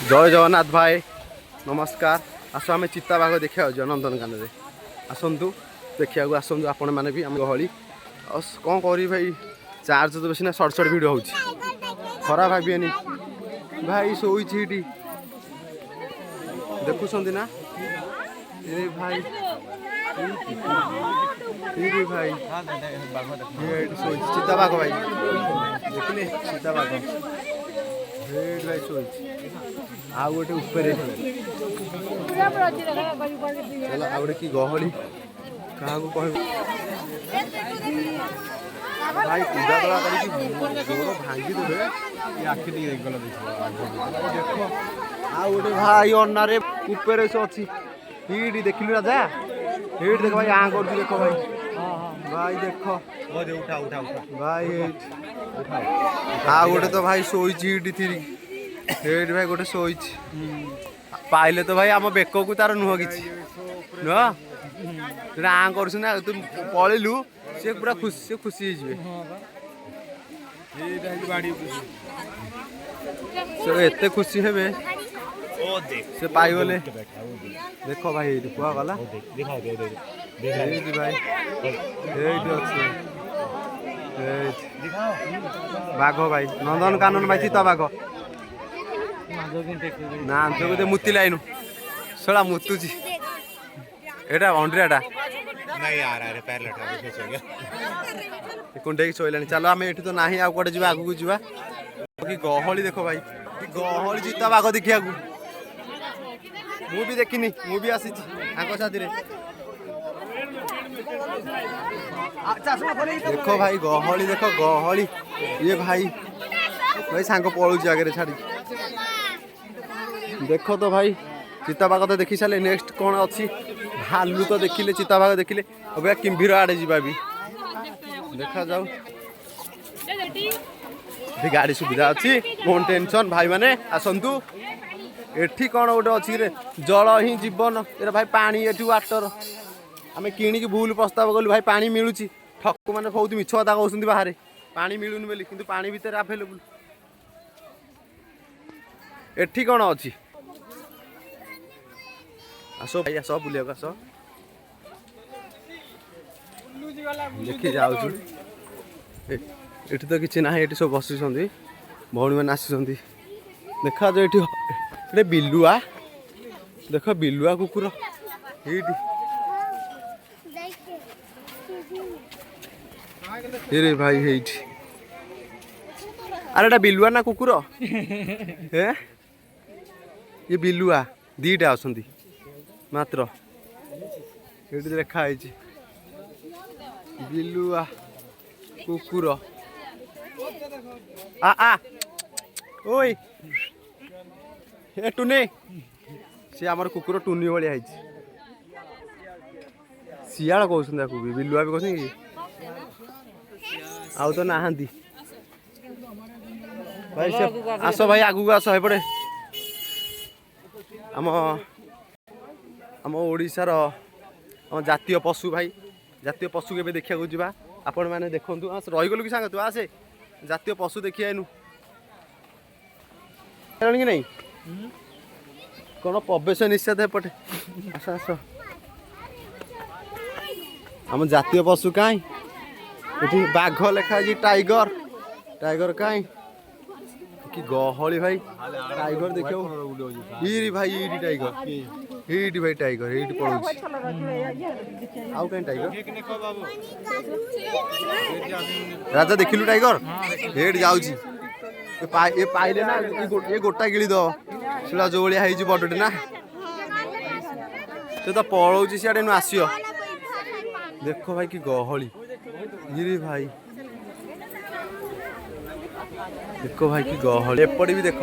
जय जगन्नाथ भाई नमस्कार। आस आम चिता बाघ देखा नंदनकान में आसतु देखा आसतु आपण मैंने भी आम गहली कौन करी भाई चार्ज तो बेसी ना सर्ट सर्ट भिड हो खरा भाविएनि भाई शोची देखुं ना ये भाई ये भाई चिता बाघ भाई देखिले चिता बाघ भाई शोची आ गोटे ऊपर चलो आ गोटे कि गहली क्या कह भाई पूजा दला कर भांगी देवे आखि देखल देख आ गोटे भाई अन्नारे ऊपर से अच्छी हिट देखिलु राजा हिट देख भाई आ कर देख भाई भाई देख उठा उठा भाई आ गोटे तो भाई शोची हिट थी हेट भाई गोटे शोच पाइले तो भाई आम बेक को तार नुह कि नुह आ कर तुम पलू सी पूरा खुशी खुशी एते खुशी हे से पाइगले देख भाई कुआ गला बाघ भाई नंदनकानन भाई चिता बाघ ना तो मुति लाइन सड़ा मुतुची एटा अंड्रियाटा नहीं यार अरे पैरलेट कुंडे शोलानी चलो आम ये तो ना आगे जा आगू जा कि गहली देख भाई कि गहली चिता बाघ देखा मु भी देखनी मु भी आसी साथी देख भाई गहली देख गहली ये भाई भाई सांग पलूची आगे छाड़ी देख तो भाई चिता बाघ तो देखी सारे नेक्स्ट कौन अच्छी भालू तो देखिले चिता बाघ देखिले अब किम्भीर आड़े जा भी देखा जाऊ गाड़ी सुविधा अच्छी कौन टेंशन भाई माने आसतु एठी कौन गोटे अच्छी रे जल ही जीवन ये भाई पानी एठी वाटर आम किणिकी भूल प्रस्ताव कलु भाई पानी मिलूँ ठक मैंने बहुत मिछ कथा कहते बाहर पानी मिलूनी बोली किंतु पानी भितर आभेलेबुल एठी कौन अच्छी आस भाई आस बुलिया आस देखी जाऊँ एठी तो किसी ना ये सब बस भौणी मैंने आसी देखा जो ये बिलुआ देख बिलुआ कुकुर ये भाई है अरे बिलुआ ना कुकुर हे ये बिलुआ दीटा आसंती मात्र ये देखा बिलुआ कुकुर आ ओई ए टुने सी आमर कुकुर टुनी भाई सियाड़ कहते भी बिलुआ भी कहते कि आउ तो नहांती भाई से आस भाई आगू आस एपटे आम आम ओडिशार आम जातीय पशु भाई जातीय पशु के देखा जा आपण मैंने देखु रहीगलु कि सांग तू आसे जातीय पशु देखिए कि नहीं कौन प्रवेश निषेध एपटे आस आस आम जातीय पशु कहीं ये बाघ लिखाई टाइगर टाइगर कहीं कि गहली भाई टाइगर देखो ये भाई ये टाइगर ये भाई टाइगर ये पड़ो आउ कहीं टाइगर राजा देखिलु टाइगर हेड जाऊँ ये पाइले ना ये गोटा गिली दो सीटा जो भाई बड़टे ना तो पलाऊ सियाड़े आसियो देख भाई कि गहली ये भाई देखो भाई कि गहली एपटे भी देख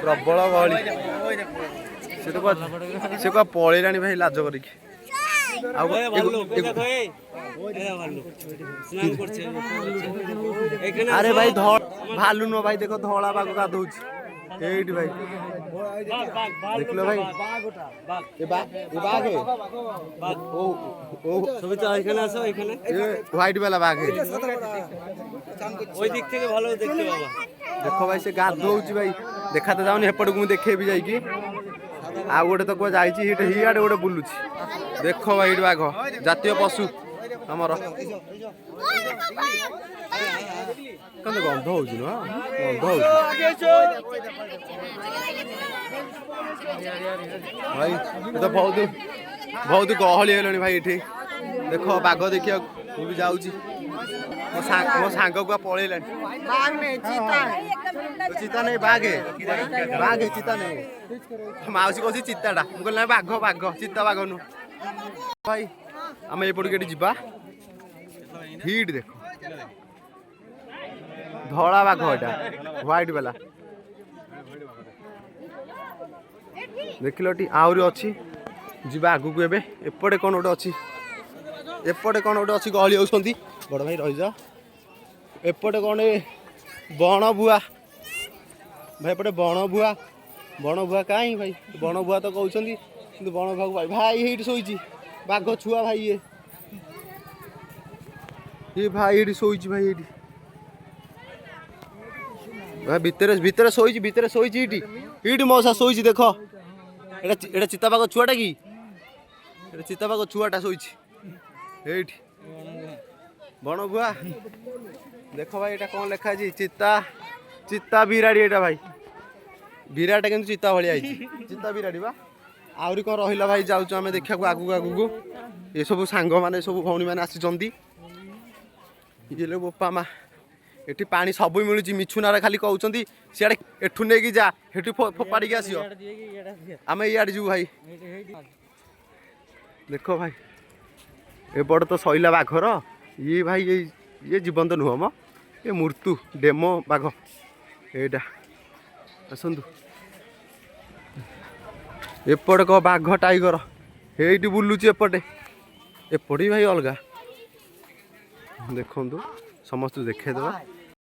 प्रबल गहली से क्या पलैलानी भाई लाज कर अरे भाई भालू नुह भाई देख धला बाघ गाधौ भाई देख लो भाई व्हाइट वाला बाघ है ওই দিক থেকে ভালো দেখতে পাবা देख भाई से गाधोଉଛି भाई देखा तो जाऊनी एपट को देखेबी जाइए आ गोटे तो जाइए हिआड़े गोटे बुलुची देख भाई ये बाघ जातीय पशु आमर कौन गंध हो गंध हो भाई तो बहुत बहुत गहली है भाई ये देख बाघ देखिए मुझे जाऊँगी मो सांग को पलैला चिता नहीं बाघ बाघ चिता नहीं माउसी कह चिताटा मुझे बाघ बाघ चिता बाघ नु भाई आम एपट के जा हिट देख धला बाघ एटा व्हाइट वाला देखिल आहरी अच्छी जा आगू एपटे कौन गोटे अच्छी एपटे कौन गोटे अच्छी गहली होती बड़ भाई रही जा एपटे कौन बण भुआ भाई एपटे बण भुआ कहीं भाई बण भुआ तो कहते कि बण भुआ भाई भाई ये शोची बाघ छुआ भाई ये भाई ये शोची भाई ये भाई भितर शोची ये मौसा शोची देख एटा चिताबाघ छुआटा कि चिताबाघ छुआटा शोची एठी बण भुआ देख भाई ये कौन लिखा है चिता चिता बिराड़ी एटा भाई बिराटा कि चिता भाई चिता बिराड़ी बा आहरी कौन रहा भाई जाऊँ आम देखा आगू आगू ये सब सांग मैंने सब भौणी मैंने आसी ये बोपा मा एटी पानी सब मिलूँ मिछुनार खाली कहते सियाड़े एठू नहीं जा हेठू फोपाड़ी आसो आम इे जीव भाई देख भाई ए बड़ तो सैला बाघर ये भाई ये जीवंत नुह म ये मृत्यु डेमो बाघ एटा आसतु एपटे कह बाघ टाइगर ये बुलूची एपटे एपटे भाई अलग देखु समस्त देखेदे